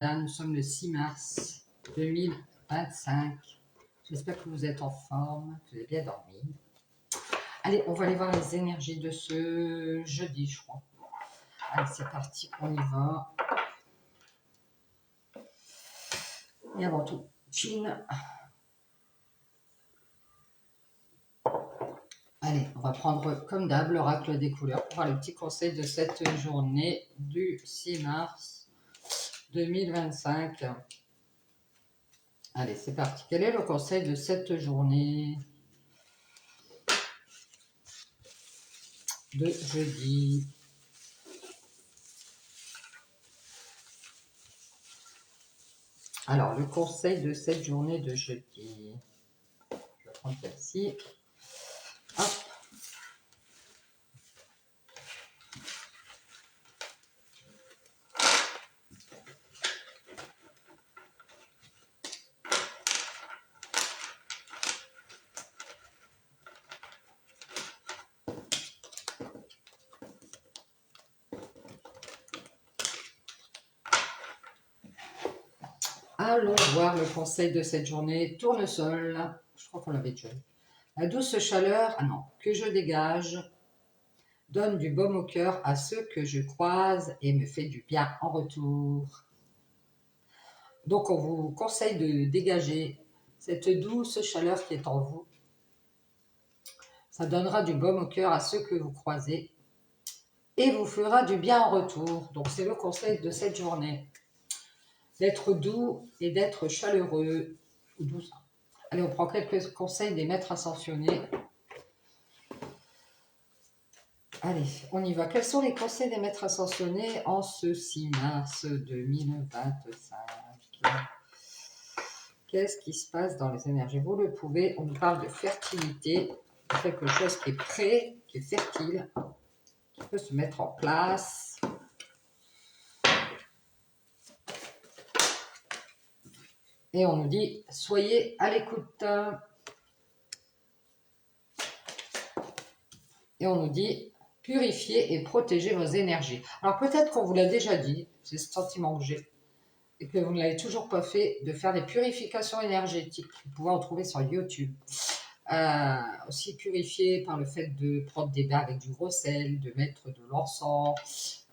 Là, nous sommes le 6 mars 2025. J'espère que vous êtes en forme, que vous avez bien dormi. Allez, on va aller voir les énergies de ce jeudi, je crois. Allez, c'est parti, on y va. Et avant tout, Chine. Allez, on va prendre comme d'hab l'oracle des couleurs pour voir le petit conseil de cette journée du 6 mars 2025. Allez, c'est parti. Quel est le conseil de cette journée de jeudi? Alors, le conseil de cette journée de jeudi. Je vais prendre celle-ci. Hop. Allons voir le conseil de cette journée. Tournesol. Je crois qu'on l'avait déjà vu. La douce chaleur, que je dégage, donne du baume au cœur à ceux que je croise et me fait du bien en retour. Donc, on vous conseille de dégager cette douce chaleur qui est en vous. Ça donnera du baume au cœur à ceux que vous croisez et vous fera du bien en retour. Donc, c'est le conseil de cette journée. D'être doux et d'être chaleureux ou douce. Allez, on prend quelques conseils des maîtres ascensionnés. Allez, on y va. Quels sont les conseils des maîtres ascensionnés en ce 6 mars 2025? Qu'est-ce qui se passe dans les énergies? Vous le pouvez, on nous parle de fertilité, de quelque chose qui est prêt, qui est fertile, qui peut se mettre en place. Et on nous dit, soyez à l'écoute. Et on nous dit, purifiez et protégez vos énergies. Alors peut-être qu'on vous l'a déjà dit, c'est ce sentiment que j'ai, et que vous ne l'avez toujours pas fait, de faire des purifications énergétiques. Vous pouvez en trouver sur YouTube. Aussi purifier par le fait de prendre des bains avec du gros sel, de mettre de l'encens,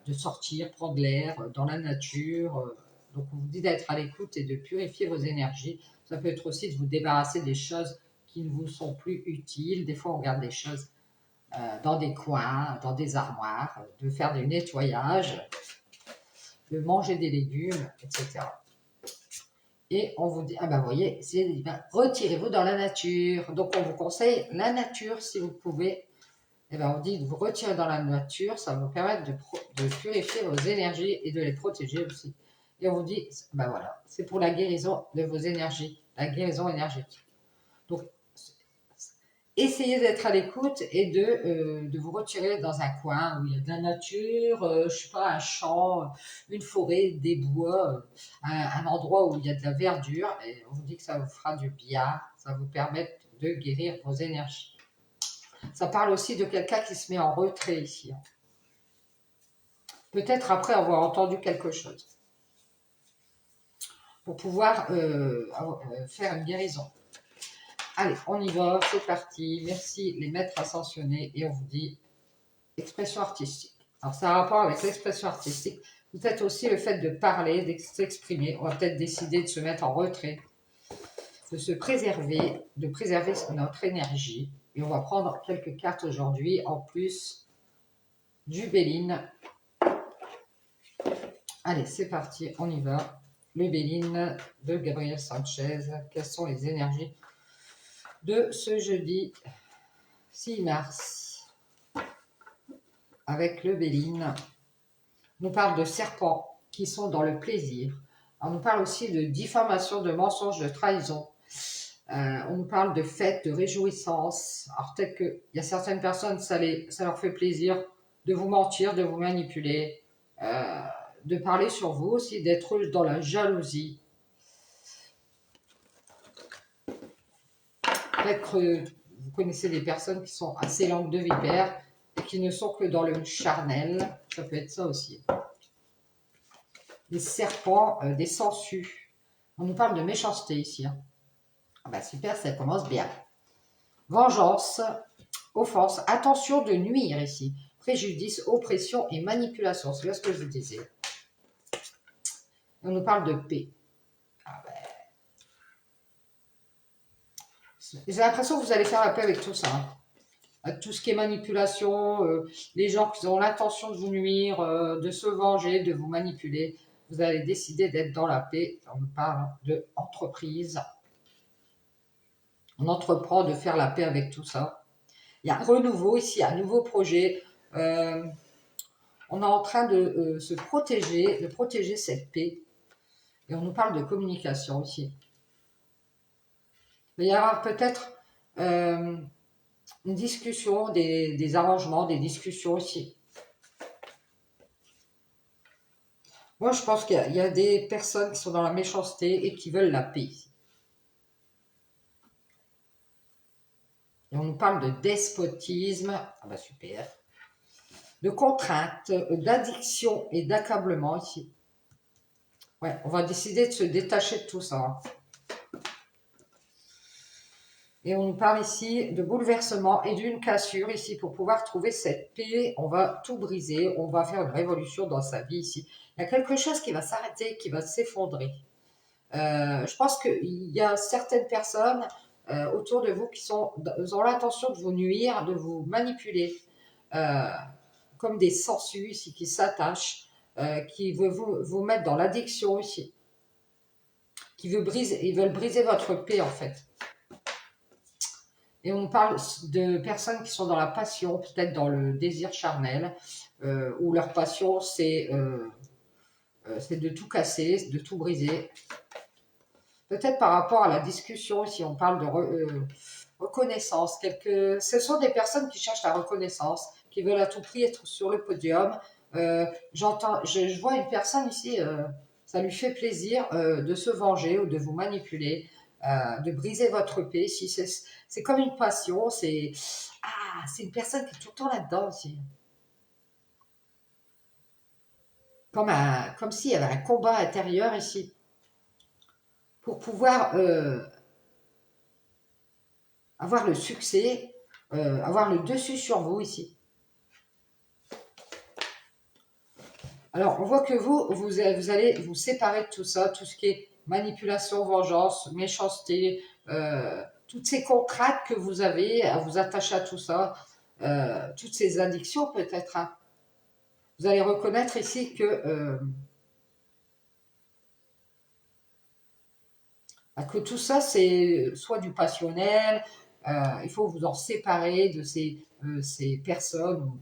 de sortir, prendre l'air dans la nature. Donc on vous dit d'être à l'écoute et de purifier vos énergies. Ça peut être aussi de vous débarrasser des choses qui ne vous sont plus utiles. Des fois on garde des choses dans des coins, dans des armoires, de faire du nettoyage, de manger des légumes, etc. Et on vous dit, vous voyez, retirez-vous dans la nature. Donc on vous conseille la nature si vous pouvez. On dit de vous retirer dans la nature, ça va vous permettre de purifier vos énergies et de les protéger aussi. Et on vous dit, voilà, c'est pour la guérison de vos énergies, la guérison énergétique. Donc, essayez d'être à l'écoute et de vous retirer dans un coin où il y a de la nature, je sais pas, un champ, une forêt, des bois, un endroit où il y a de la verdure. Et on vous dit que ça vous fera du bien, ça va vous permettre de guérir vos énergies. Ça parle aussi de quelqu'un qui se met en retrait ici. Peut-être après avoir entendu quelque chose. Pour pouvoir faire une guérison. Allez, on y va, c'est parti. Merci les maîtres ascensionnés. Et on vous dit expression artistique. Alors ça a un rapport avec l'expression artistique. Peut-être aussi le fait de parler, de s'exprimer. On va peut-être décider de se mettre en retrait, de se préserver, de préserver notre énergie. Et on va prendre quelques cartes aujourd'hui, en plus du Béline. Allez, c'est parti, on y va. Le Béline de Gabriel Sanchez. Quelles sont les énergies de ce jeudi 6 mars? Avec le Béline, on nous parle de serpents qui sont dans le plaisir. On nous parle aussi de diffamation, de mensonges, de trahison. On nous parle de fêtes, de réjouissances. Alors peut-être qu'il y a certaines personnes, ça leur fait plaisir de vous mentir, de vous manipuler, de parler sur vous aussi, d'être dans la jalousie. Peut-être que vous connaissez des personnes qui sont assez langues de vipère et qui ne sont que dans le charnel. Ça peut être ça aussi. des serpents, des sangsues. On nous parle de méchanceté ici. Hein. Ah bah super, ça commence bien. Vengeance, offense, attention de nuire ici. Préjudice, oppression et manipulation. C'est bien ce que je vous disais. On nous parle de paix. Ah ben, j'ai l'impression que vous allez faire la paix avec tout ça. Hein. Tout ce qui est manipulation, les gens qui ont l'intention de vous nuire, de se venger, de vous manipuler. Vous allez décider d'être dans la paix. On nous parle de entreprise. On entreprend de faire la paix avec tout ça. Il y a un renouveau ici, un nouveau projet. On est en train de se protéger, de protéger cette paix. Et on nous parle de communication ici. Il va y avoir peut-être une discussion, des arrangements, des discussions ici. Moi, je pense qu'il y a des personnes qui sont dans la méchanceté et qui veulent la paix. Et on nous parle de despotisme. Ah bah super. De contraintes, d'addiction et d'accablement ici. Ouais, on va décider de se détacher de tout ça. Et on nous parle ici de bouleversement et d'une cassure ici pour pouvoir trouver cette paix. On va tout briser, on va faire une révolution dans sa vie ici. Il y a quelque chose qui va s'arrêter, qui va s'effondrer. Je pense qu'il y a certaines personnes autour de vous qui ont l'intention de vous nuire, de vous manipuler, comme des sangsues ici qui s'attachent, qui veulent vous mettre dans l'addiction ici, ils veulent briser votre paix en fait. Et on parle de personnes qui sont dans la passion, peut-être dans le désir charnel, où leur passion c'est de tout casser, de tout briser. Peut-être par rapport à la discussion, si on parle de reconnaissance, ce sont des personnes qui cherchent la reconnaissance, qui veulent à tout prix être sur le podium. Je vois une personne ici, ça lui fait plaisir de se venger ou de vous manipuler, de briser votre paix. Si c'est comme une passion, c'est une personne qui est tout le temps là-dedans aussi. Comme s'il y avait un combat intérieur ici pour pouvoir avoir le succès, avoir le dessus sur vous ici. Alors, on voit que vous allez vous séparer de tout ça, tout ce qui est manipulation, vengeance, méchanceté, toutes ces contraintes que vous avez à vous attacher à tout ça, toutes ces addictions peut-être. Hein. Vous allez reconnaître ici que tout ça, c'est soit du passionnel, il faut vous en séparer de ces personnes ou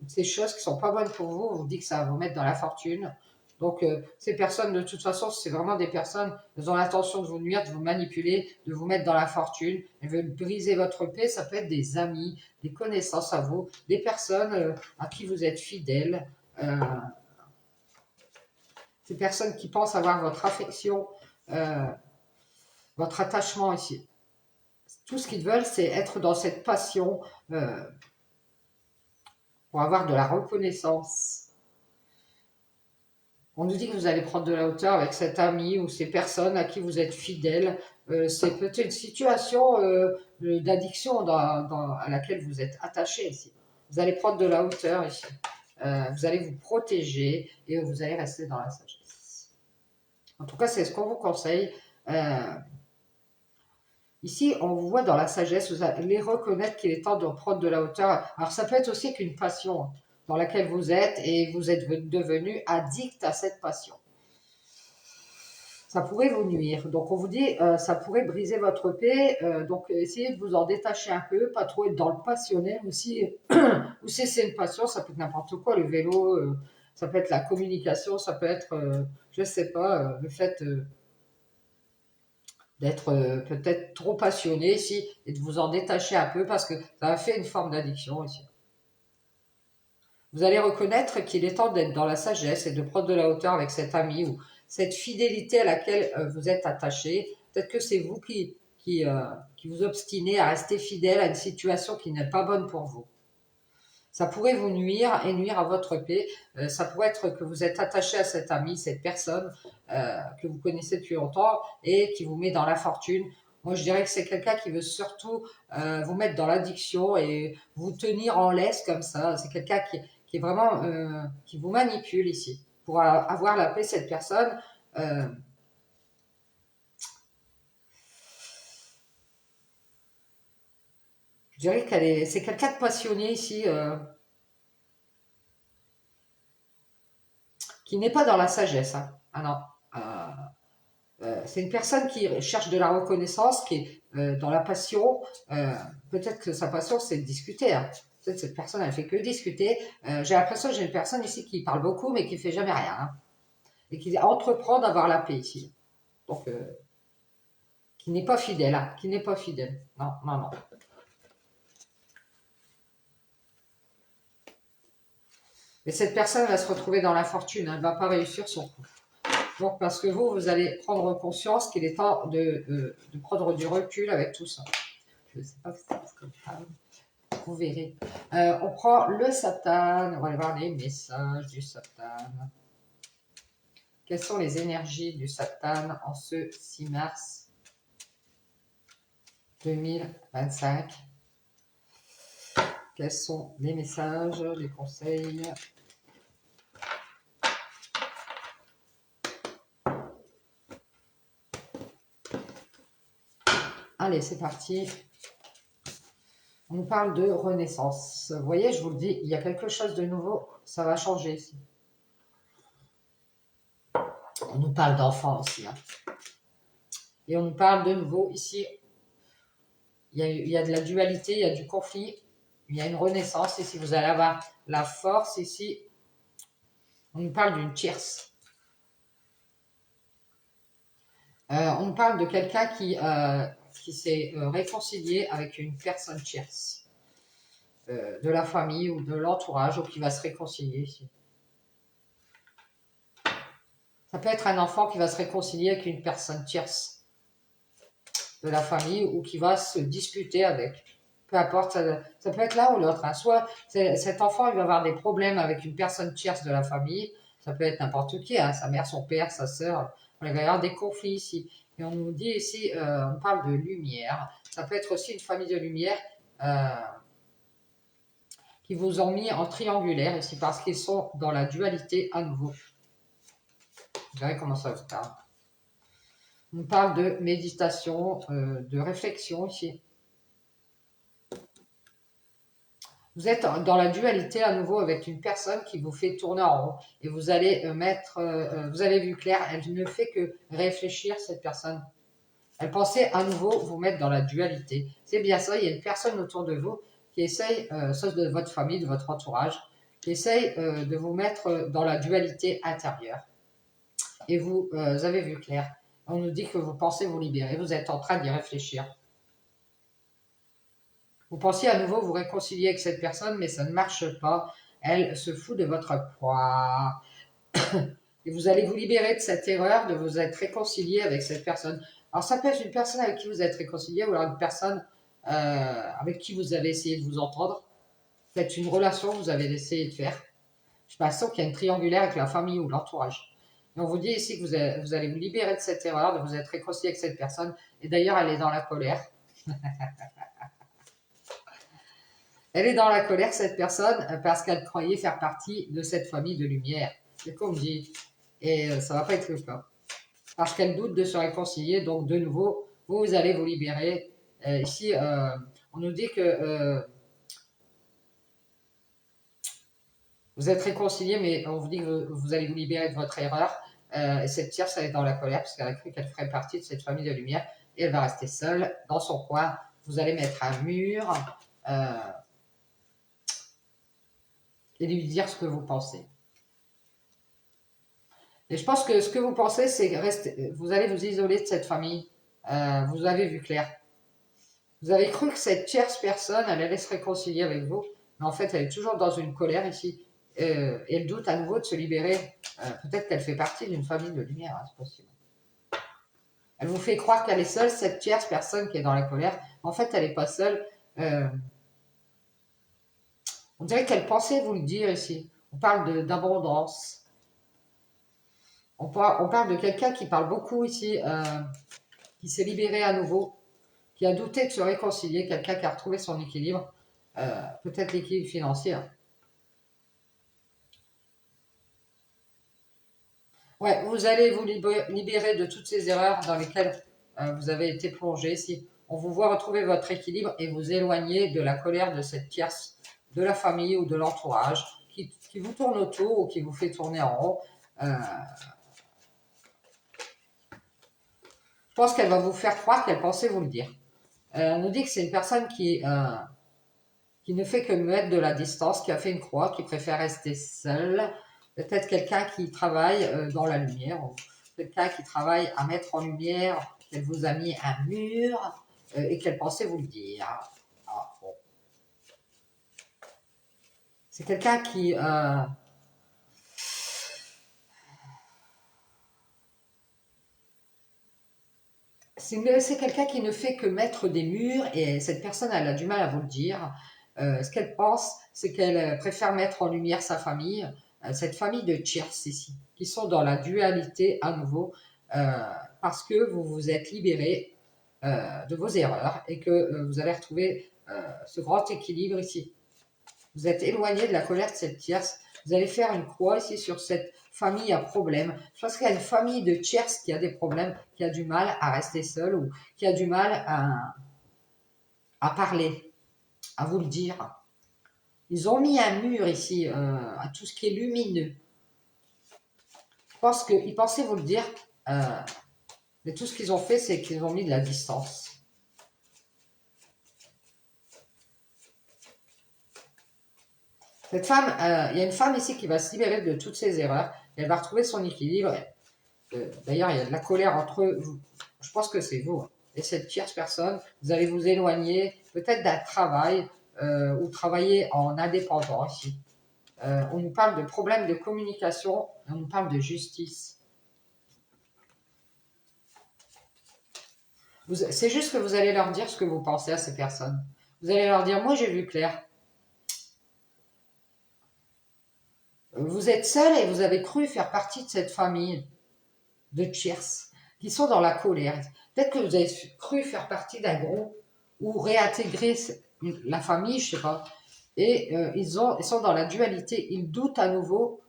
de ces choses qui ne sont pas bonnes pour vous. On vous dit que ça va vous mettre dans la fortune. Donc, ces personnes, de toute façon, c'est vraiment des personnes, elles ont l'intention de vous nuire, de vous manipuler, de vous mettre dans la fortune. Elles veulent briser votre paix. Ça peut être des amis, des connaissances à vous, des personnes à qui vous êtes fidèles. Ces personnes qui pensent avoir votre affection, votre attachement ici. Tout ce qu'ils veulent, c'est être dans cette passion pour avoir de la reconnaissance. On nous dit que vous allez prendre de la hauteur avec cet ami ou ces personnes à qui vous êtes fidèle. C'est peut-être une situation d'addiction à laquelle vous êtes attaché ici. Vous allez prendre de la hauteur ici. Vous allez vous protéger et vous allez rester dans la sagesse. En tout cas, c'est ce qu'on vous conseille. Ici, on vous voit dans la sagesse, vous allez reconnaître qu'il est temps de prendre de la hauteur. Alors, ça peut être aussi qu'une passion dans laquelle vous êtes et vous êtes devenu addict à cette passion. Ça pourrait vous nuire. Donc, on vous dit, ça pourrait briser votre paix. Donc, essayez de vous en détacher un peu, pas trop être dans le passionnel aussi. Ou si c'est une passion, ça peut être n'importe quoi, le vélo, ça peut être la communication, ça peut être, je ne sais pas, le fait... d'être peut-être trop passionné ici et de vous en détacher un peu parce que ça a fait une forme d'addiction ici. Vous allez reconnaître qu'il est temps d'être dans la sagesse et de prendre de la hauteur avec cet ami ou cette fidélité à laquelle vous êtes attaché. Peut-être que c'est vous qui vous obstinez à rester fidèle à une situation qui n'est pas bonne pour vous. Ça pourrait vous nuire et nuire à votre paix. Ça pourrait être que vous êtes attaché à cet ami, cette personne que vous connaissez depuis longtemps et qui vous met dans la fortune. Moi, je dirais que c'est quelqu'un qui veut surtout vous mettre dans l'addiction et vous tenir en laisse comme ça. C'est quelqu'un qui est vraiment qui vous manipule ici. Pour avoir la paix, cette personne, euh, je dirais c'est quelqu'un de passionné ici, qui n'est pas dans la sagesse. Hein. Ah non. C'est une personne qui cherche de la reconnaissance, qui est dans la passion. Peut-être que sa passion, c'est de discuter. Hein. Peut-être que cette personne, elle fait que discuter. J'ai l'impression que j'ai une personne ici qui parle beaucoup, mais qui fait jamais rien. Hein. Et qui entreprend d'avoir la paix ici. Donc, qui n'est pas fidèle. Hein. Qui n'est pas fidèle. Non, non, non. Et cette personne va se retrouver dans la fortune. Elle ne va pas réussir son coup. Donc, parce que vous allez prendre conscience qu'il est temps de prendre du recul avec tout ça. Je ne sais pas si c'est comme ça. Vous verrez. On prend le Satan. On va aller voir les messages du Satan. Quelles sont les énergies du Satan en ce 6 mars 2025? Quels sont les messages, les conseils? Allez, c'est parti. On nous parle de renaissance. Vous voyez, je vous le dis, il y a quelque chose de nouveau. Ça va changer ici. On nous parle d'enfants aussi. Hein. Et on nous parle de nouveau ici. Il y a de la dualité, il y a du conflit. Il y a une renaissance ici. Vous allez avoir la force ici. On nous parle d'une tierce. On nous parle de quelqu'un qui s'est réconcilié avec une personne tierce. De la famille ou de l'entourage ou qui va se réconcilier ici. Ça peut être un enfant qui va se réconcilier avec une personne tierce de la famille ou qui va se disputer avec. Peu importe, ça peut être l'un ou l'autre. Hein. Soit cet enfant il va avoir des problèmes avec une personne tierce de la famille, ça peut être n'importe qui, hein, sa mère, son père, sa sœur. Il va y avoir des conflits ici. Et on nous dit ici, on parle de lumière. Ça peut être aussi une famille de lumière qui vous ont mis en triangulaire ici parce qu'ils sont dans la dualité à nouveau. Vous verrez comment ça vous parle. On parle de méditation, de réflexion ici. Vous êtes dans la dualité à nouveau avec une personne qui vous fait tourner en rond et vous allez vous avez vu clair, elle ne fait que réfléchir cette personne. Elle pensait à nouveau vous mettre dans la dualité. C'est bien ça, il y a une personne autour de vous qui essaye, sauf de votre famille, de votre entourage, qui essaye de vous mettre dans la dualité intérieure. Et vous avez vu clair. On nous dit que vous pensez vous libérer, vous êtes en train d'y réfléchir. Vous pensez à nouveau vous réconcilier avec cette personne, mais ça ne marche pas. Elle se fout de votre poids. Et vous allez vous libérer de cette erreur de vous être réconcilié avec cette personne. Alors ça peut être une personne avec qui vous êtes réconcilié ou alors une personne avec qui vous avez essayé de vous entendre. Peut-être une relation que vous avez essayé de faire. Je pense qu'il y a une triangulaire avec la famille ou l'entourage. Et on vous dit ici que vous allez vous libérer de cette erreur, de vous être réconcilié avec cette personne. Et d'ailleurs, elle est dans la colère. Elle est dans la colère, cette personne, parce qu'elle croyait faire partie de cette famille de lumière. C'est comme dit. Et ça ne va pas être le cas. Parce qu'elle doute de se réconcilier, donc de nouveau, vous allez vous libérer. Ici, on nous dit que vous êtes réconcilié, mais on vous dit que vous allez vous libérer de votre erreur. Et cette tierce, elle est dans la colère, parce qu'elle a cru qu'elle ferait partie de cette famille de lumière. Et elle va rester seule dans son coin. Vous allez mettre un mur. Et lui dire ce que vous pensez. Et je pense que ce que vous pensez, c'est que vous allez vous isoler de cette famille. Vous avez vu clair. Vous avez cru que cette tierce personne, elle allait se réconcilier avec vous, mais en fait, elle est toujours dans une colère ici. Et elle doute à nouveau de se libérer. Peut-être qu'elle fait partie d'une famille de lumière, hein, c'est possible. Elle vous fait croire qu'elle est seule, cette tierce personne qui est dans la colère. En fait, elle n'est pas seule. On dirait qu'elle pensait vous le dire ici. On parle d'abondance. On parle de quelqu'un qui parle beaucoup ici, qui s'est libéré à nouveau, qui a douté de se réconcilier, quelqu'un qui a retrouvé son équilibre, peut-être l'équilibre financier. Ouais, vous allez vous libérer de toutes ces erreurs dans lesquelles vous avez été plongé. Si on vous voit retrouver votre équilibre et vous éloigner de la colère de cette tierce, de la famille ou de l'entourage qui vous tourne autour ou qui vous fait tourner en rond. Je pense qu'elle va vous faire croire qu'elle pensait vous le dire. On nous dit que c'est une personne qui ne fait que mettre de la distance, qui a fait une croix, qui préfère rester seule. Peut-être quelqu'un qui travaille dans la lumière, ou quelqu'un qui travaille à mettre en lumière, qu'elle vous a mis un mur et qu'elle pensait vous le dire. Ah, bon. C'est quelqu'un qui... c'est quelqu'un qui ne fait que mettre des murs et cette personne, elle a du mal à vous le dire. Ce qu'elle pense, c'est qu'elle préfère mettre en lumière sa famille, cette famille de tiers ici, qui sont dans la dualité à nouveau, parce que vous vous êtes libéré de vos erreurs et que vous avez retrouvé ce grand équilibre ici. Vous êtes éloigné de la colère de cette tierce. Vous allez faire une croix ici sur cette famille à problème. Je pense qu'il y a une famille de tierces qui a des problèmes, qui a du mal à rester seule ou qui a du mal à parler, à vous le dire. Ils ont mis un mur ici à tout ce qui est lumineux. Je pense qu'ils pensaient vous le dire, mais tout ce qu'ils ont fait, c'est qu'ils ont mis de la distance. Cette femme, il y a une femme ici qui va se libérer de toutes ses erreurs. Elle va retrouver son équilibre. D'ailleurs, il y a de la colère entre vous. Je pense que c'est vous et cette tierce personne. Vous allez vous éloigner peut-être d'un travail ou travailler en indépendant ici. On nous parle de problèmes de communication, on nous parle de justice. C'est juste que vous allez leur dire ce que vous pensez à ces personnes. Vous allez leur dire, moi j'ai vu clair. Vous êtes seul et vous avez cru faire partie de cette famille de tierces qui sont dans la colère. Peut-être que vous avez cru faire partie d'un groupe ou réintégrer la famille, je sais pas. Et ils sont dans la dualité. Ils doutent à nouveau,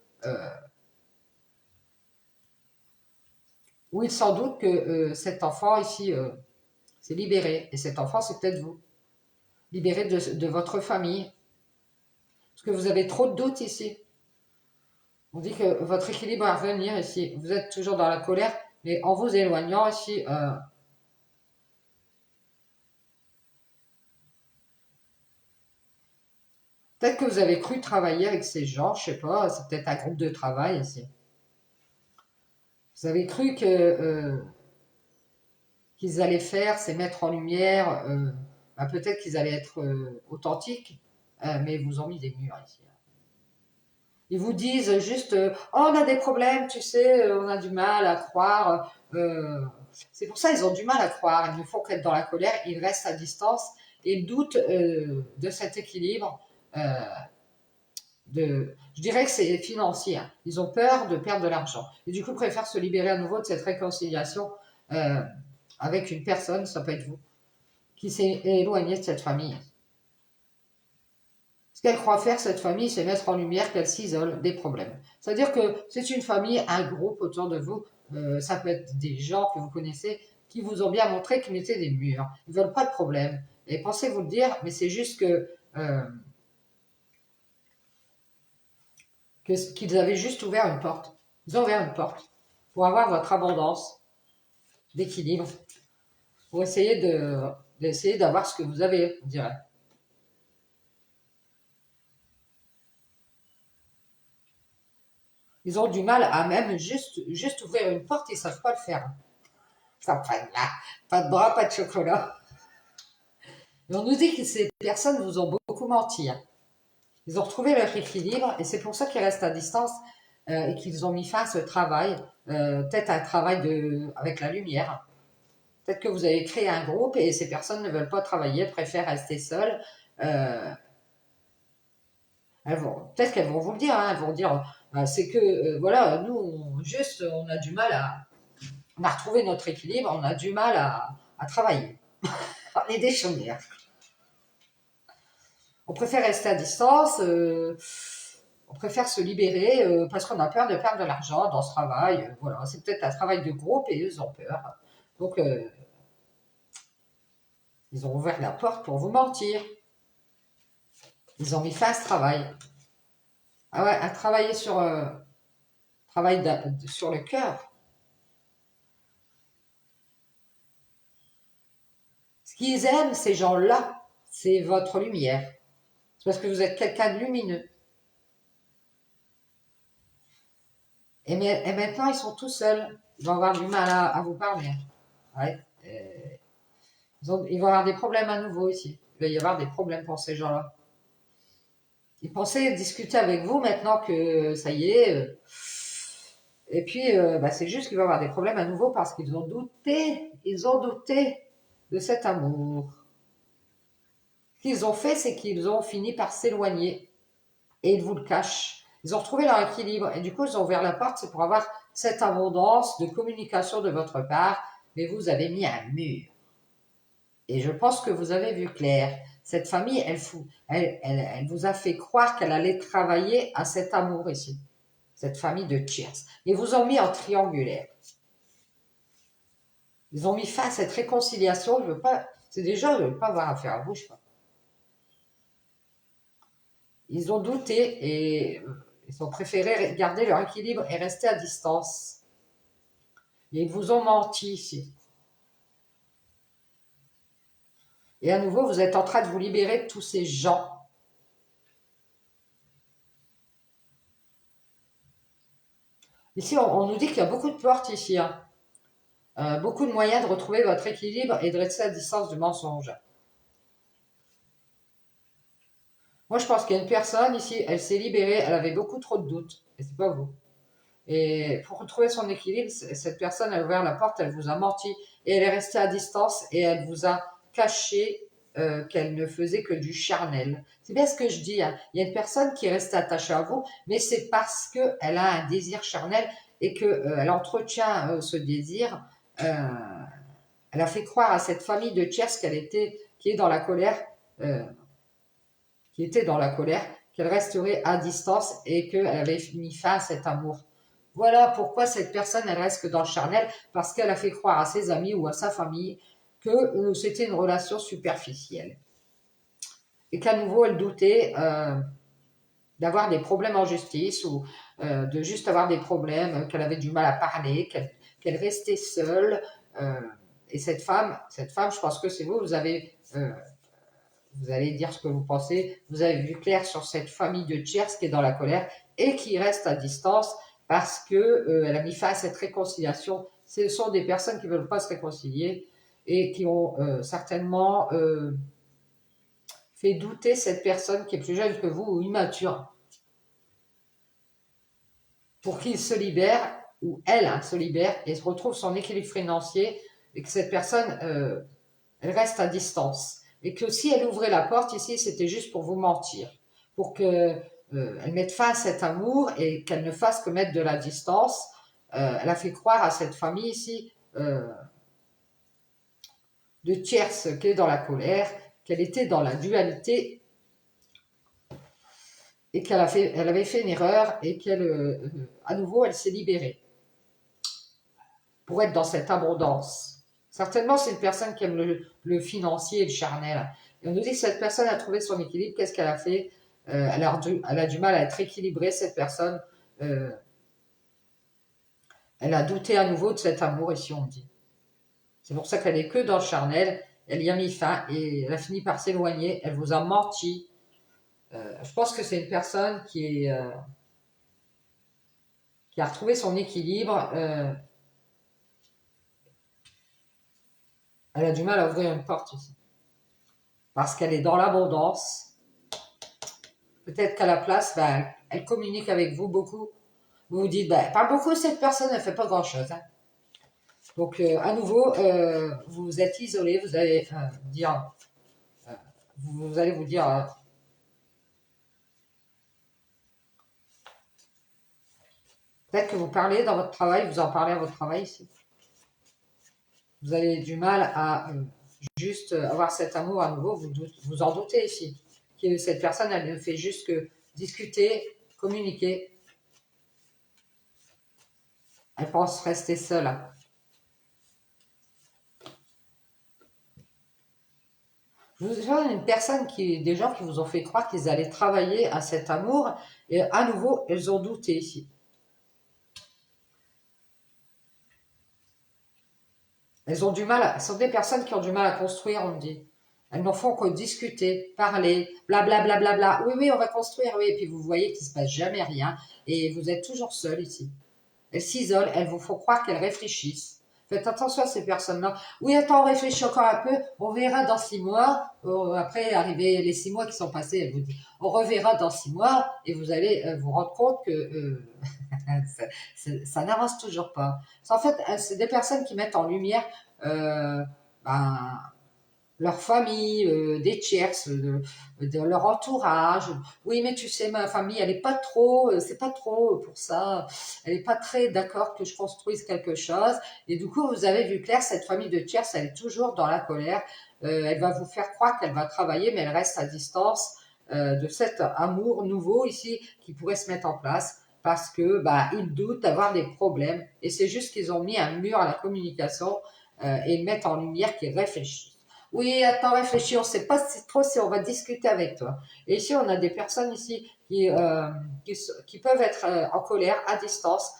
ou ils s'en doutent que cet enfant ici s'est libéré. Et cet enfant, c'est peut-être vous. Libéré de votre famille. Parce que vous avez trop de doutes ici. On dit que votre équilibre va revenir ici. Vous êtes toujours dans la colère, mais en vous éloignant ici, peut-être que vous avez cru travailler avec ces gens, je sais pas, c'est peut-être un groupe de travail ici. Vous avez cru que qu'ils allaient faire, c'est mettre en lumière, peut-être qu'ils allaient être authentiques, mais ils vous ont mis des murs ici. Ils vous disent juste, oh, on a des problèmes, tu sais, on a du mal à croire. C'est pour ça ils ont du mal à croire. Ils ne font qu'être dans la colère, ils restent à distance et ils doutent de cet équilibre. Je dirais que c'est financier. Hein. Ils ont peur de perdre de l'argent. Et du coup, préfèrent se libérer à nouveau de cette réconciliation avec une personne, ça peut être vous, qui s'est éloignée de cette famille. Ce qu'elle croit faire, cette famille, c'est mettre en lumière qu'elle s'isole des problèmes. C'est-à-dire que c'est une famille, un groupe autour de vous. Ça peut être des gens que vous connaissez qui vous ont bien montré qu'ils mettaient des murs. Ils ne veulent pas de problème. Et pensez vous le dire, mais c'est juste que qu'ils avaient juste ouvert une porte. Ils ont ouvert une porte pour avoir votre abondance d'équilibre, pour essayer d'essayer d'avoir ce que vous avez, on dirait. Ils ont du mal à même juste ouvrir une porte, ils ne savent pas le faire. Pas de bras, pas de chocolat. Et on nous dit que ces personnes vous ont beaucoup menti. Hein. Ils ont retrouvé leur équilibre et c'est pour ça qu'ils restent à distance et qu'ils ont mis fin à ce travail, peut-être un travail avec la lumière. Peut-être que vous avez créé un groupe et ces personnes ne veulent pas travailler, préfèrent rester seules. Peut-être qu'elles vont vous le dire, hein, elles vont dire, c'est que, voilà, nous, on a du mal on a retrouvé notre équilibre, on a du mal à travailler. On est des chômeurs. On préfère rester à distance, on préfère se libérer parce qu'on a peur de perdre de l'argent dans ce travail. Voilà, c'est peut-être un travail de groupe et ils ont peur. Donc, ils ont ouvert la porte pour vous mentir. Ils ont mis fin à ce travail. Ah ouais, à travailler sur le cœur. Ce qu'ils aiment, ces gens-là, c'est votre lumière. C'est parce que vous êtes quelqu'un de lumineux. Et maintenant, ils sont tout seuls. Ils vont avoir du mal à vous parler. Ouais. Ils vont avoir des problèmes à nouveau ici. Il va y avoir des problèmes pour ces gens-là. Ils pensaient discuter avec vous maintenant que ça y est. Et puis, c'est juste qu'ils vont avoir des problèmes à nouveau parce qu'ils ont douté. Ils ont douté de cet amour. Ce qu'ils ont fait, c'est qu'ils ont fini par s'éloigner. Et ils vous le cachent. Ils ont retrouvé leur équilibre. Et du coup, ils ont ouvert la porte, c'est pour avoir cette abondance de communication de votre part. Mais vous avez mis un mur. Et je pense que vous avez vu clair. Cette famille, elle vous a fait croire qu'elle allait travailler à cet amour ici. Cette famille de Cheers. Ils vous ont mis en triangulaire. Ils ont mis fin à cette réconciliation. Je veux pas, c'est des gens, je ne veux pas avoir affaire à vous, je crois. Ils ont douté et ils ont préféré garder leur équilibre et rester à distance. Et ils vous ont menti ici. Et à nouveau, vous êtes en train de vous libérer de tous ces gens. Ici, on nous dit qu'il y a beaucoup de portes ici. Hein. Beaucoup de moyens de retrouver votre équilibre et de rester à distance du mensonge. Moi, je pense qu'il y a une personne ici, elle s'est libérée, elle avait beaucoup trop de doutes. Et c'est pas vous. Et pour retrouver son équilibre, cette personne, elle a ouvert la porte, elle vous a menti et elle est restée à distance et elle vous a caché qu'elle ne faisait que du charnel. C'est bien ce que je dis. Hein. Il y a une personne qui est restée attachée à vous, mais c'est parce qu'elle a un désir charnel et qu'elle entretient ce désir. Elle a fait croire à cette famille de Tchers qui est dans la colère, euh, qui était dans la colère, qu'elle resterait à distance et qu'elle avait mis fin à cet amour. Voilà pourquoi cette personne, elle reste que dans le charnel, parce qu'elle a fait croire à ses amis ou à sa famille que c'était une relation superficielle. Et qu'à nouveau, elle doutait d'avoir des problèmes en justice ou de juste avoir des problèmes, qu'elle avait du mal à parler, qu'elle restait seule. Et cette femme, je pense que c'est vous, vous allez dire ce que vous pensez, vous avez vu clair sur cette famille de Cheers qui est dans la colère et qui reste à distance parce que elle a mis fin à cette réconciliation. Ce sont des personnes qui ne veulent pas se réconcilier et qui ont certainement fait douter cette personne qui est plus jeune que vous ou immature pour qu'il se libère ou elle se libère et se retrouve son équilibre financier et que cette personne elle reste à distance. Et que si elle ouvrait la porte ici, c'était juste pour vous mentir, pour qu'elle mette fin à cet amour et qu'elle ne fasse que mettre de la distance. Elle a fait croire à cette famille ici de tierce qu'elle est dans la colère, qu'elle était dans la dualité et elle avait fait une erreur et à nouveau, elle s'est libérée pour être dans cette abondance. Certainement, c'est une personne qui aime le financier et le charnel. Et on nous dit que cette personne a trouvé son équilibre. Qu'est-ce qu'elle a fait elle a du mal à être équilibrée, cette personne. Euh, elle a douté à nouveau de cet amour, ici on dit. C'est pour ça qu'elle est que dans le charnel. Elle y a mis fin et elle a fini par s'éloigner. Elle vous a menti. Je pense que c'est une personne qui a retrouvé son équilibre. Elle a du mal à ouvrir une porte ici. Parce qu'elle est dans l'abondance. Peut-être qu'à la place, elle communique avec vous beaucoup. Vous vous dites, pas beaucoup, cette personne, elle ne fait pas grand-chose. Hein. Donc, à nouveau, vous êtes isolé, vous allez dire, vous allez vous dire, Peut-être que vous parlez dans votre travail, vous en parlez à votre travail ici. Vous avez du mal à juste avoir cet amour à nouveau, vous en doutez ici. Que cette personne, elle ne fait juste que discuter, communiquer. Elle pense rester seule. Je vous vois une personne des gens qui vous ont fait croire qu'ils allaient travailler à cet amour et à nouveau, elles ont douté ici. Elles ont du mal, ce sont des personnes qui ont du mal à construire, on me dit. Elles n'en font que discuter, parler, blablabla. Bla, bla, bla, bla. Oui, oui, on va construire, oui. Et puis vous voyez qu'il ne se passe jamais rien et vous êtes toujours seul ici. Elles s'isolent, elles vous font croire qu'elles réfléchissent. Faites attention à ces personnes-là. Oui, attends, on réfléchit encore un peu, on verra dans 6 mois. Après, arriver les 6 mois qui sont passés, elle vous dit, on reverra dans 6 mois et vous allez vous rendre compte que ça n'avance toujours pas. En fait, c'est des personnes qui mettent en lumière euh, ben, leur famille, des tierces, de leur entourage. Oui, mais tu sais, ma famille, elle est pas trop, c'est pas trop pour ça. Elle est pas très d'accord que je construise quelque chose. Et du coup, vous avez vu clair, cette famille de tierces, elle est toujours dans la colère. Elle va vous faire croire qu'elle va travailler, mais elle reste à distance de cet amour nouveau ici qui pourrait se mettre en place parce que bah ils doutent d'avoir des problèmes. Et c'est juste qu'ils ont mis un mur à la communication et ils mettent en lumière qu'ils réfléchissent. Oui, attends, réfléchis, on ne sait pas trop si on va discuter avec toi. Et ici, on a des personnes ici qui peuvent être en colère, à distance,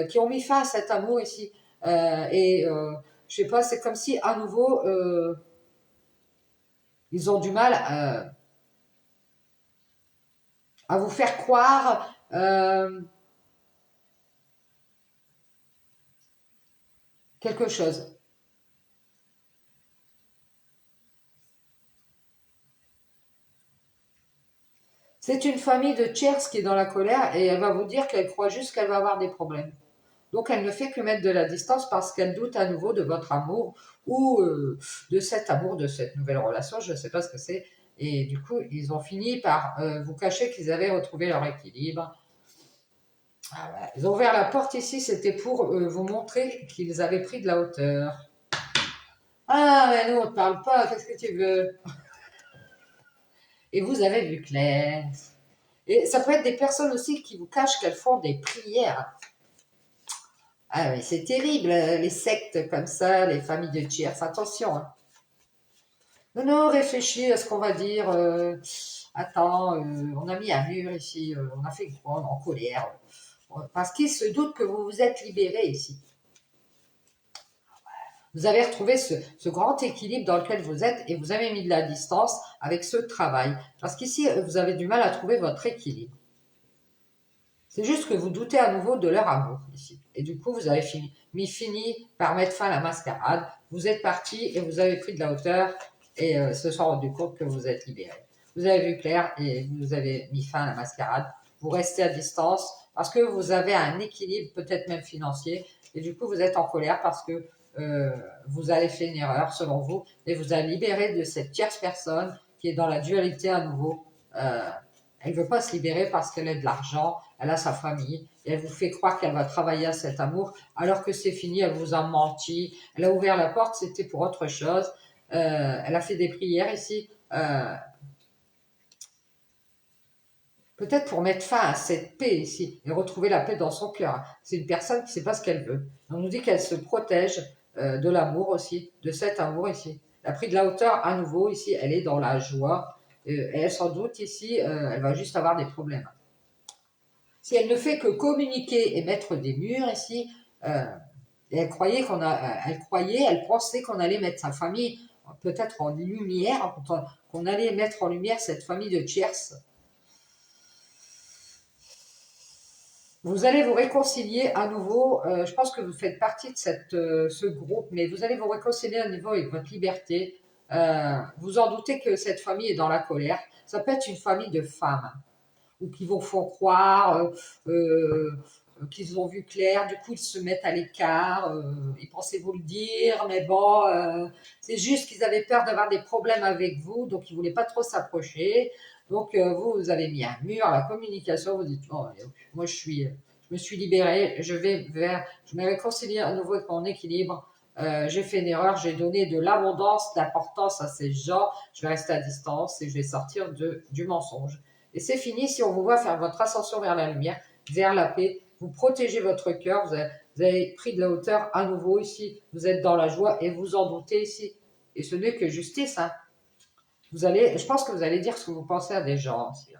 qui ont mis fin à cet amour ici. Je sais pas, c'est comme si à nouveau, ils ont du mal à vous faire croire quelque chose. C'est une famille de tierces qui est dans la colère et elle va vous dire qu'elle croit juste qu'elle va avoir des problèmes. Donc elle ne fait que mettre de la distance parce qu'elle doute à nouveau de votre amour ou de cet amour, de cette nouvelle relation, je ne sais pas ce que c'est. Et du coup, ils ont fini par vous cacher qu'ils avaient retrouvé leur équilibre. Ah ouais. Ils ont ouvert la porte ici, c'était pour vous montrer qu'ils avaient pris de la hauteur. Ah, mais nous, on ne parle pas, qu'est-ce que tu veux? Et vous avez vu clair. Et ça peut être des personnes aussi qui vous cachent qu'elles font des prières. Ah oui, c'est terrible, les sectes comme ça, les familles de tiers, attention. Hein. Non, non, réfléchis à ce qu'on va dire. Attends, on a mis un mur ici, on a fait une croix, on est en colère. Parce qu'ils se doutent que vous vous êtes libérés ici. Vous avez retrouvé ce grand équilibre dans lequel vous êtes et vous avez mis de la distance avec ce travail. Parce qu'ici, vous avez du mal à trouver votre équilibre. C'est juste que vous doutez à nouveau de leur amour ici. Et du coup, vous avez fini par mettre fin à la mascarade. Vous êtes parti et vous avez pris de la hauteur et se sont rendu compte que vous êtes libéré. Vous avez vu clair et vous avez mis fin à la mascarade. Vous restez à distance parce que vous avez un équilibre, peut-être même financier. Et du coup, vous êtes en colère parce que vous avez fait une erreur selon vous et vous avez libéré de cette tierce personne qui est dans la dualité à nouveau. Elle ne veut pas se libérer parce qu'elle a de l'argent, elle a sa famille, et elle vous fait croire qu'elle va travailler à cet amour, alors que c'est fini, elle vous a menti, elle a ouvert la porte, c'était pour autre chose, elle a fait des prières ici, peut-être pour mettre fin à cette paix ici, et retrouver la paix dans son cœur. C'est une personne qui ne sait pas ce qu'elle veut. On nous dit qu'elle se protège de l'amour aussi, de cet amour ici. Elle a pris de la hauteur à nouveau ici, elle est dans la joie, et elle sans doute ici, elle va juste avoir des problèmes. Si elle ne fait que communiquer et mettre des murs ici, et elle pensait qu'on allait mettre sa famille peut-être en lumière, qu'on allait mettre en lumière cette famille de tierces. Vous allez vous réconcilier à nouveau. Je pense que vous faites partie de ce groupe, mais vous allez vous réconcilier à nouveau avec votre liberté. Vous en doutez que cette famille est dans la colère. Ça peut être une famille de femmes ou qui vous font croire qu'ils ont vu clair, du coup ils se mettent à l'écart, ils pensaient vous le dire, mais bon, c'est juste qu'ils avaient peur d'avoir des problèmes avec vous, donc ils ne voulaient pas trop s'approcher. Donc vous avez mis un mur à la communication, vous dites, oh, moi je je me suis libérée, je me réconcilie à nouveau avec mon équilibre. J'ai fait une erreur, j'ai donné de l'abondance, d'importance à ces gens, je vais rester à distance et je vais sortir du mensonge. Et c'est fini si on vous voit faire votre ascension vers la lumière, vers la paix, vous protégez votre cœur, vous avez pris de la hauteur à nouveau ici, vous êtes dans la joie et vous en doutez ici. Et ce n'est que justice, hein. Je pense que vous allez dire ce que vous pensez à des gens aussi.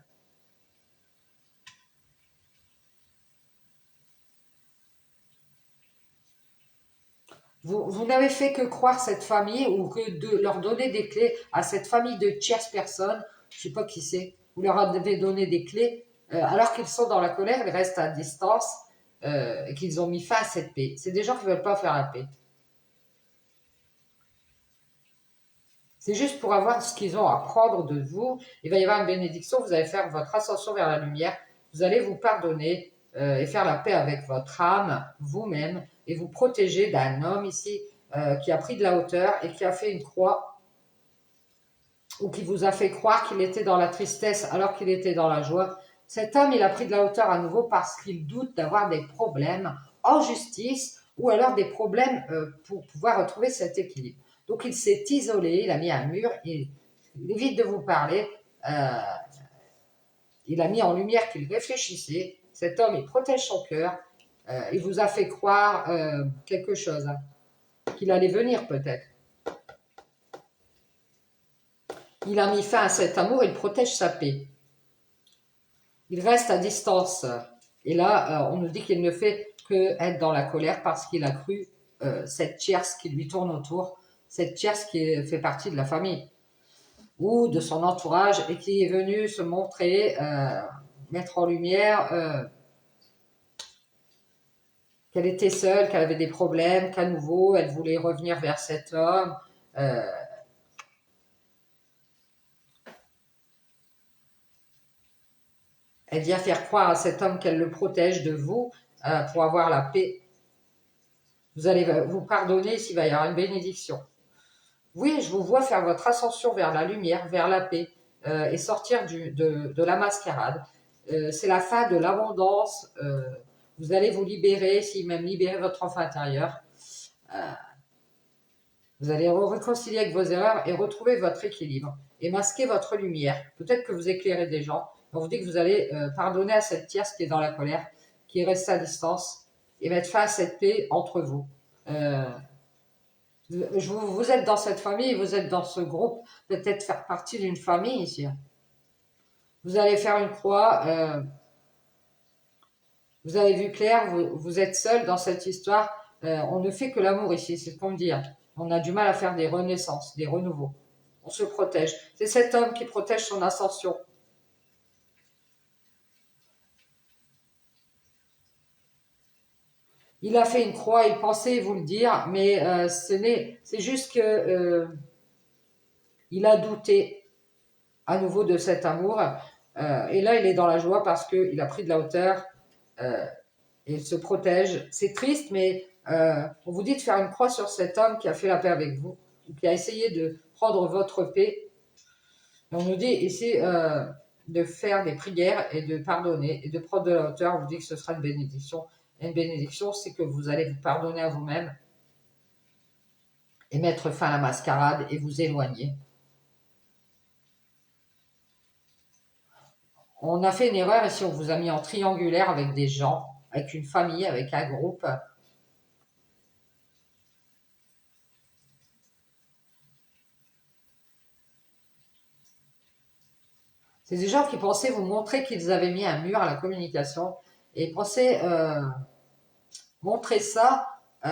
Vous n'avez fait que croire cette famille ou que de leur donner des clés à cette famille de tierces personnes, je ne sais pas qui c'est, vous leur avez donné des clés alors qu'ils sont dans la colère, ils restent à distance et qu'ils ont mis fin à cette paix. C'est des gens qui ne veulent pas faire la paix. C'est juste pour avoir ce qu'ils ont à prendre de vous. Il va y avoir une bénédiction, vous allez faire votre ascension vers la lumière, vous allez vous pardonner et faire la paix avec votre âme, vous-même, et vous protéger d'un homme ici qui a pris de la hauteur et qui a fait une croix ou qui vous a fait croire qu'il était dans la tristesse alors qu'il était dans la joie. Cet homme, il a pris de la hauteur à nouveau parce qu'il doute d'avoir des problèmes en justice ou alors des problèmes pour pouvoir retrouver cet équilibre. Donc il s'est isolé, il a mis un mur, il évite de vous parler, euh, il a mis en lumière qu'il réfléchissait. Cet homme, il protège son cœur, il vous a fait croire quelque chose, hein, qu'il allait venir peut-être. Il a mis fin à cet amour, il protège sa paix. Il reste à distance. Et là, on nous dit qu'il ne fait que être dans la colère parce qu'il a cru cette tierce qui lui tourne autour, cette tierce qui fait partie de la famille ou de son entourage et qui est venue se montrer, mettre en lumière qu'elle était seule, qu'elle avait des problèmes, qu'à nouveau, elle voulait revenir vers cet homme. Elle vient faire croire à cet homme qu'elle le protège de vous pour avoir la paix. Vous allez vous pardonner s'il va y avoir une bénédiction. Oui, je vous vois faire votre ascension vers la lumière, vers la paix et sortir de la mascarade. C'est la fin de l'abondance. Vous allez vous libérer, si même libérer votre enfant intérieur. Vous allez vous réconcilier avec vos erreurs et retrouver votre équilibre et masquer votre lumière. Peut-être que vous éclairez des gens. On vous dit que vous allez pardonner à cette tierce qui est dans la colère, qui est restée à distance et mettre fin à cette paix entre vous. Vous êtes dans cette famille, vous êtes dans ce groupe, peut-être faire partie d'une famille ici. Vous allez faire une croix, vous avez vu clair, vous êtes seul dans cette histoire. On ne fait que l'amour ici, c'est ce qu'on me dit. On a du mal à faire des renaissances, des renouveaux. On se protège. C'est cet homme qui protège son ascension. Il a fait une croix, il pensait vous le dire, mais c'est juste que il a douté à nouveau de cet amour. Et là, il est dans la joie parce qu'il a pris de la hauteur et il se protège. C'est triste, mais on vous dit de faire une croix sur cet homme qui a fait la paix avec vous, qui a essayé de prendre votre paix. Et on nous dit ici de faire des prières et de pardonner et de prendre de la hauteur. On vous dit que ce sera une bénédiction. Et une bénédiction, c'est que vous allez vous pardonner à vous-même et mettre fin à la mascarade et vous éloigner. On a fait une erreur ici, on vous a mis en triangulaire avec des gens, avec une famille, avec un groupe. C'est des gens qui pensaient vous montrer qu'ils avaient mis un mur à la communication et pensaient montrer ça au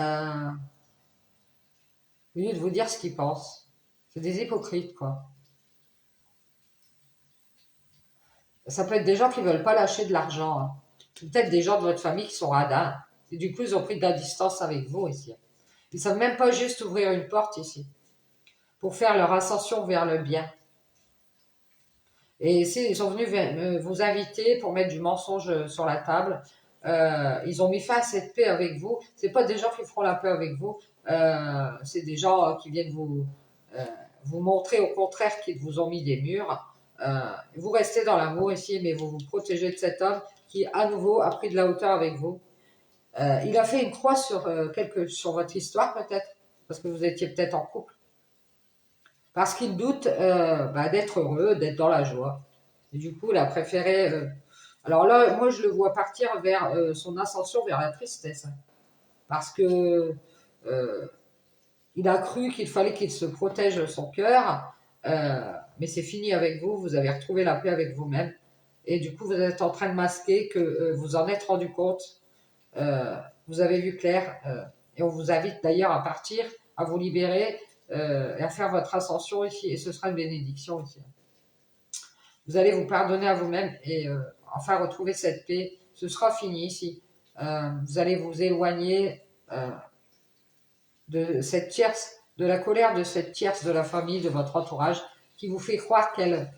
lieu de vous dire ce qu'ils pensent. C'est des hypocrites, quoi. Ça peut être des gens qui ne veulent pas lâcher de l'argent, hein. Peut-être des gens de votre famille qui sont radins. Et du coup, ils ont pris de la distance avec vous ici. Ils ne savent même pas juste ouvrir une porte ici pour faire leur ascension vers le bien. Et ici, ils sont venus vous inviter pour mettre du mensonge sur la table. Ils ont mis fin à cette paix avec vous. C'est pas des gens qui feront la paix avec vous. C'est des gens qui viennent vous montrer au contraire qu'ils vous ont mis des murs. Vous restez dans l'amour ici, mais vous vous protégez de cet homme qui, à nouveau, a pris de la hauteur avec vous. Il a fait une croix sur votre histoire, peut-être, parce que vous étiez peut-être en couple. Parce qu'il doute d'être heureux, d'être dans la joie. Et du coup, il a préféré... alors là, moi, je le vois partir vers son ascension vers la tristesse. Parce que il a cru qu'il fallait qu'il se protège son cœur. Mais c'est fini avec vous. Vous avez retrouvé la paix avec vous-même. Et du coup, vous êtes en train de masquer que vous en êtes rendu compte. Vous avez vu clair. Et on vous invite d'ailleurs à partir, à vous libérer et à faire votre ascension ici. Et ce sera une bénédiction ici. Vous allez vous pardonner à vous-même et enfin retrouver cette paix. Ce sera fini ici. Vous allez vous éloigner de cette tierce, de la colère de cette tierce de la famille, de votre entourage, qui vous fait croire qu'elle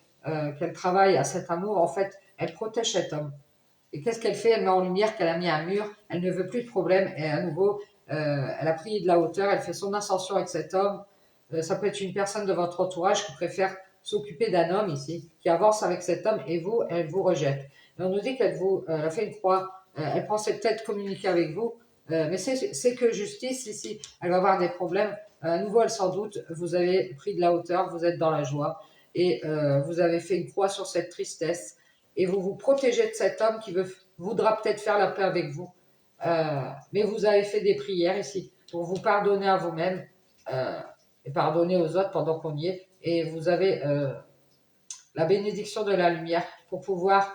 travaille à cet amour. En fait, elle protège cet homme. Et qu'est-ce qu'elle fait? Elle met en lumière qu'elle a mis un mur. Elle ne veut plus de problème. Et à nouveau, elle a pris de la hauteur. Elle fait son ascension avec cet homme. Ça peut être une personne de votre entourage qui préfère s'occuper d'un homme ici, qui avance avec cet homme et vous, elle vous rejette. Et on nous dit qu'elle a fait une croix. Elle pensait peut-être communiquer avec vous, mais c'est que justice ici. Elle va avoir des problèmes. À nouveau, elle s'en doute. Vous avez pris de la hauteur, vous êtes dans la joie et vous avez fait une croix sur cette tristesse et vous vous protégez de cet homme qui voudra peut-être faire la paix avec vous. Mais vous avez fait des prières ici pour vous pardonner à vous-même et pardonner aux autres pendant qu'on y est. Et vous avez la bénédiction de la lumière pour pouvoir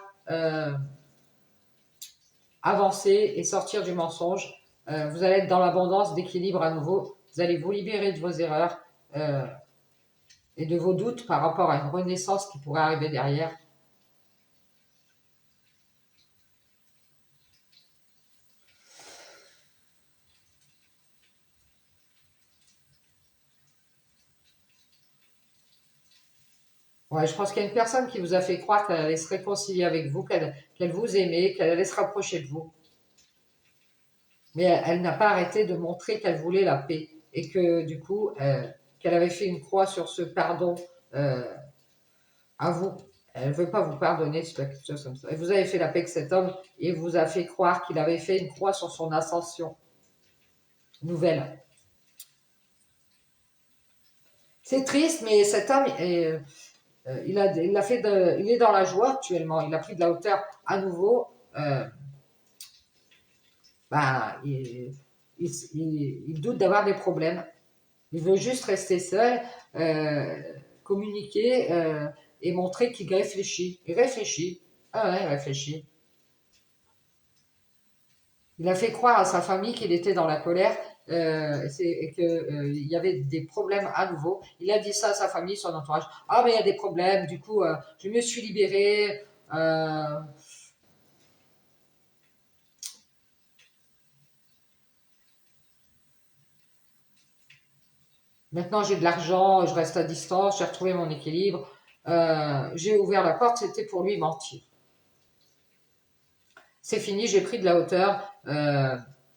avancer et sortir du mensonge. Vous allez être dans l'abondance d'équilibre à nouveau. Vous allez vous libérer de vos erreurs et de vos doutes par rapport à une renaissance qui pourrait arriver derrière. Ouais, je pense qu'il y a une personne qui vous a fait croire qu'elle allait se réconcilier avec vous, qu'elle vous aimait, qu'elle allait se rapprocher de vous. Mais elle n'a pas arrêté de montrer qu'elle voulait la paix et que du coup, qu'elle avait fait une croix sur ce pardon à vous. Elle ne veut pas vous pardonner, c'est quelque chose comme ça. Et vous avez fait la paix avec cet homme et vous a fait croire qu'il avait fait une croix sur son ascension nouvelle. C'est triste, mais cet homme, il est dans la joie actuellement. Il a pris de la hauteur à nouveau. Il doute d'avoir des problèmes. Il veut juste rester seul, communiquer et montrer qu'il réfléchit. Il réfléchit. Ah ouais, il réfléchit. Il a fait croire à sa famille qu'il était dans la colère et qu'il y avait des problèmes à nouveau. Il a dit ça à sa famille, son entourage. Ah, mais il y a des problèmes, du coup, je me suis libéré. Maintenant, j'ai de l'argent, je reste à distance, j'ai retrouvé mon équilibre. J'ai ouvert la porte, c'était pour lui mentir. C'est fini, j'ai pris de la hauteur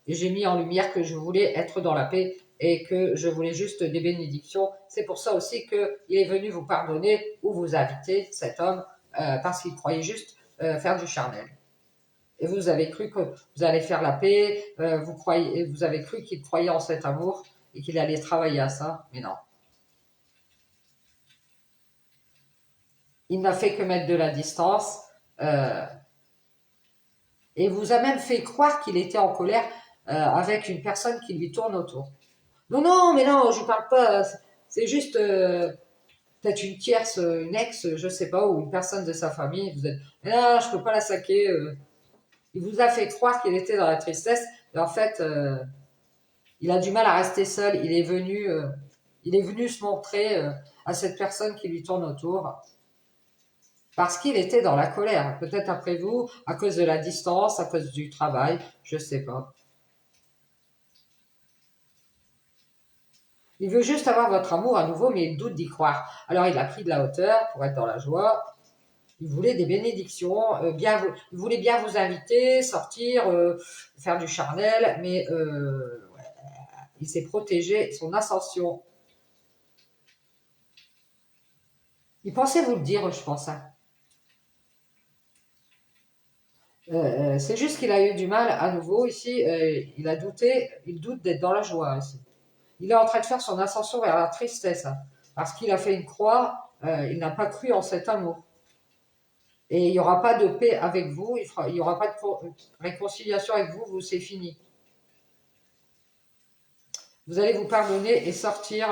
et j'ai mis en lumière que je voulais être dans la paix et que je voulais juste des bénédictions. C'est pour ça aussi qu'il est venu vous pardonner ou vous inviter, cet homme, parce qu'il croyait juste faire du charnel. Et vous avez cru que vous allez faire la paix, vous avez cru qu'il croyait en cet amour et qu'il allait travailler à ça, mais non. Il n'a fait que mettre de la distance. Et vous a même fait croire qu'il était en colère avec une personne qui lui tourne autour. Non, non, mais non, je ne parle pas. C'est juste peut-être une tierce, une ex, je ne sais pas, ou une personne de sa famille. Vous êtes, mais non, je ne peux pas la saquer. Il vous a fait croire qu'il était dans la tristesse. Et en fait, il a du mal à rester seul. Il est venu se montrer à cette personne qui lui tourne autour. Parce qu'il était dans la colère, peut-être après vous, à cause de la distance, à cause du travail, je ne sais pas. Il veut juste avoir votre amour à nouveau, mais il doute d'y croire. Alors il a pris de la hauteur pour être dans la joie. Il voulait des bénédictions, il voulait bien vous inviter, sortir, faire du charnel, mais il s'est protégé, son ascension. Il pensait vous le dire, je pense. Hein. C'est juste qu'il a eu du mal à nouveau ici. Il a douté, il doute d'être dans la joie ici. Il est en train de faire son ascension vers la tristesse. Hein, parce qu'il a fait une croix, il n'a pas cru en cet amour. Et il n'y aura pas de paix avec vous, il n'y aura pas de réconciliation avec vous, c'est fini. Vous allez vous pardonner et sortir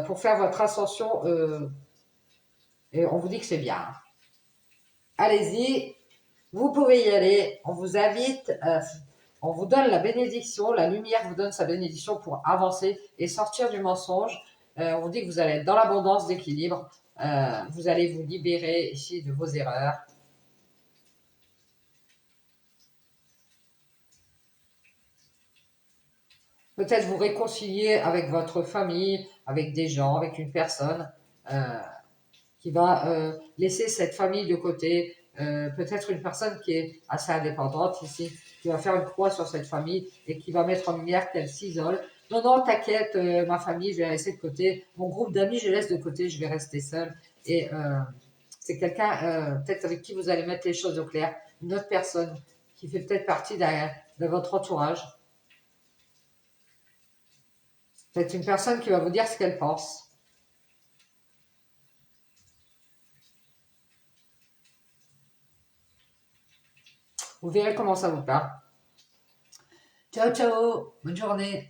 pour faire votre ascension. Et on vous dit que c'est bien. Allez-y, vous pouvez y aller. On vous invite, on vous donne la bénédiction, la lumière vous donne sa bénédiction pour avancer et sortir du mensonge. On vous dit que vous allez être dans l'abondance d'équilibre. Vous allez vous libérer ici de vos erreurs. Peut-être vous réconcilier avec votre famille, avec des gens, avec une personne euh, qui va laisser cette famille de côté. Peut-être une personne qui est assez indépendante ici, qui va faire une croix sur cette famille et qui va mettre en lumière qu'elle s'isole. Non, non, t'inquiète, ma famille, je vais la laisser de côté. Mon groupe d'amis, je laisse de côté, je vais rester seule. Et c'est quelqu'un, peut-être avec qui vous allez mettre les choses au clair. Une autre personne qui fait peut-être partie de votre entourage. C'est une personne qui va vous dire ce qu'elle pense. Vous verrez comment ça vous parle. Ciao, ciao, bonne journée.